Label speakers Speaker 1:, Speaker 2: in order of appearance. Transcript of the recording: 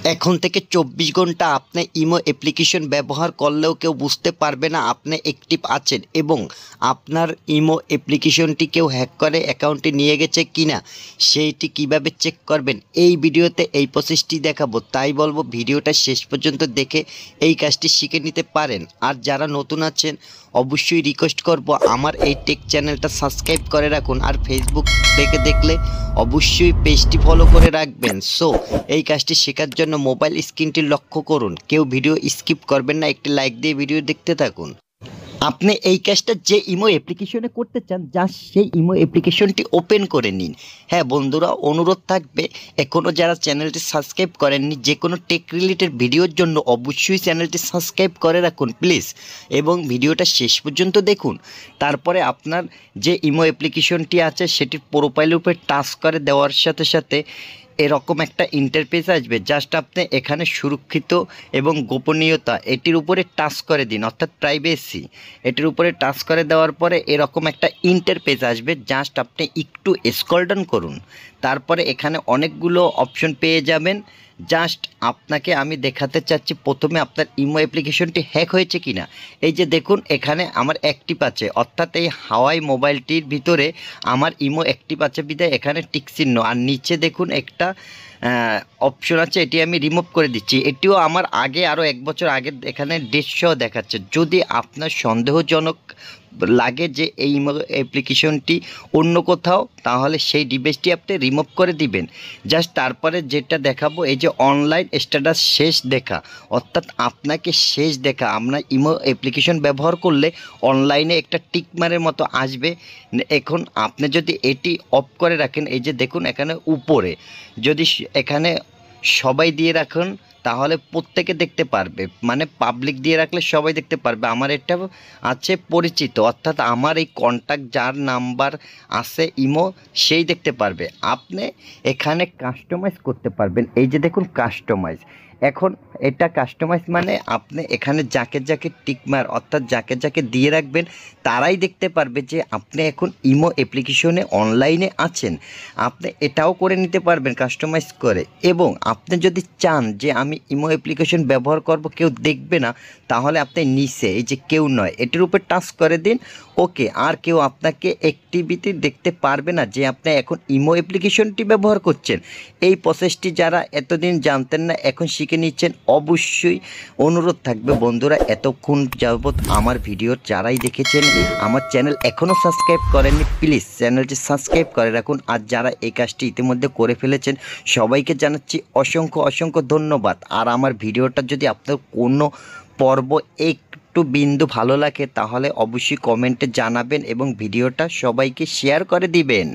Speaker 1: এখন থেকে 24 ঘন্টা আপনি ইমো অ্যাপ্লিকেশন ব্যবহার করলেও কেউ বুঝতে পারবে না আপনি অ্যাক্টিভ আছেন এবং আপনার ইমো অ্যাপ্লিকেশনটি কেউ হ্যাক করে অ্যাকাউন্টে নিয়ে গেছে কিনা সেইটি কিভাবে চেক করবেন এই ভিডিওতে এই প্রসেসটি দেখাবো। তাই বলবো ভিডিওটা শেষ পর্যন্ত দেখে এই কাজটি শিখে নিতে পারেন। আর যারা নতুন আছেন অবশ্যই রিকোয়েস্ট করব আমার এই টেক চ্যানেলটা সাবস্ক্রাইব করে রাখুন, আর ফেসবুক থেকে দেখলে অবশ্যই পেজটি ফলো করে রাখবেন। সো এই কাজটি শেখার জন্য মোবাইল স্ক্রিনটি লক্ষ্য করুন, কেউ ভিডিও স্কিপ করবেন না, একটি লাইক দিয়ে ভিডিও দেখতে থাকুন। আপনি এই কাজটা যে ইমো অ্যাপ্লিকেশনে করতে চান জাস্ট সেই ইমো অ্যাপ্লিকেশনটি ওপেন করে নিন। হ্যাঁ বন্ধুরা, অনুরোধ থাকবে এখনও যারা চ্যানেলটি সাবস্ক্রাইব করেননি যে কোনো টেক রিলেটেড ভিডিওর জন্য অবশ্যই চ্যানেলটি সাবস্ক্রাইব করে রাখুন প্লিজ, এবং ভিডিওটা শেষ পর্যন্ত দেখুন। তারপরে আপনার যে ইমো অ্যাপ্লিকেশনটি আছে সেটির প্রোফাইলের উপরে টাচ করে দেওয়ার সাথে সাথে এরকম একটা ইন্টারফেস আসবে। জাস্ট আপনি এখানে সুরক্ষিত এবং গোপনীয়তা এটির উপরে টাচ করে দিন, অর্থাৎ প্রাইভেসি এটির উপরে টাচ করে দেওয়ার পরে এরকম একটা ইন্টারফেস আসবে। জাস্ট আপনি একটু স্ক্রল ডাউন করুন, তারপরে এখানে অনেকগুলো অপশন পেয়ে যাবেন। জাস্ট আপনাকে আমি দেখাতে চাচ্ছি প্রথমে আপনার ইমো অ্যাপ্লিকেশনটি হ্যাক হয়েছে কিনা। এই যে দেখুন এখানে আমার অ্যাক্টিভ আছে, অর্থাৎ এই হাওয়াই মোবাইলটির ভিতরে আমার ইমো অ্যাক্টিভ আছে বিধায় এখানে টিক চিহ্ন, আর নিচে দেখুন একটা অপশন আছে, এটি আমি রিমুভ করে দিচ্ছি। এটিও আমার আগে আরও 1 বছর আগে এখানে ডেট সহ দেখাচ্ছে। যদি আপনার সন্দেহজনক লাগে যে এই ইমো অ্যাপ্লিকেশনটি অন্য কোথাও, তাহলে সেই ডিভাইসটি আপনি রিমুভ করে দিবেন। জাস্ট তারপরে যেটা দেখাবো এই যে অনলাইন স্ট্যাটাস শেষ দেখা, অর্থাৎ আপনাকে শেষ দেখা আপনার ইমো অ্যাপ্লিকেশন ব্যবহার করলে অনলাইনে একটা টিকমারের মতো আসবে। এখন আপনি যদি এটি অফ করে রাখেন, এই যে দেখুন এখানে উপরে যদি এখানে সবাই দিয়ে রাখুন তাহলে প্রত্যেকে দেখতে পারবে, মানে পাবলিক দিয়ে রাখলে সবাই দেখতে পারবে। আমার এটা আছে পরিচিত, অর্থাৎ আমার এই কন্ট্যাক্ট যার নাম্বার আছে ইমো সেই দেখতে পারবে। আপনি এখানে কাস্টমাইজ করতে পারবেন, এই যে দেখুন কাস্টমাইজ। এখন এটা কাস্টমাইজ মানে আপনি এখানে যাকে যাকে টিকমার, অর্থাৎ যাকে যাকে দিয়ে রাখবেন তারাই দেখতে পারবে যে আপনি এখন ইমো অ্যাপ্লিকেশনে অনলাইনে আছেন। আপনি এটাও করে নিতে পারবেন কাস্টমাইজ করে। এবং আপনি যদি চান যে আমি ইমো অ্যাপ্লিকেশন ব্যবহার করব কেউ দেখবে না, তাহলে আপনি নিচে এই যে কেউ নয় এটির উপর টাচ করে দিন, ওকে। আর কেউ আপনাকে অ্যাক্টিভিটি দেখতে পারবে না যে আপনি এখন ইমো অ্যাপ্লিকেশনটি ব্যবহার করছেন। এই প্রসেসটি যারা এতদিন জানতেন না এখন শিখে নিচ্ছেন। অবশ্যই অনুরোধ থাকবে বন্ধুরা, এতক্ষণ যাবত আমার ভিডিও যারাই দেখেছেন আমার চ্যানেল এখনও সাবস্ক্রাইব করেননি প্লিজ চ্যানেলটি সাবস্ক্রাইব করে রাখুন। আর যারা এই কাজটি ইতিমধ্যে করে ফেলেছেন সবাইকে জানাচ্ছি অসংখ্য অসংখ্য ধন্যবাদ। আর আমার ভিডিওটা যদি আপনার কোনো পর্ব একটু বিন্দু ভালো লাগে তাহলে অবশ্যই কমেন্টে জানাবেন এবং ভিডিওটা সবাইকে শেয়ার করে দিবেন।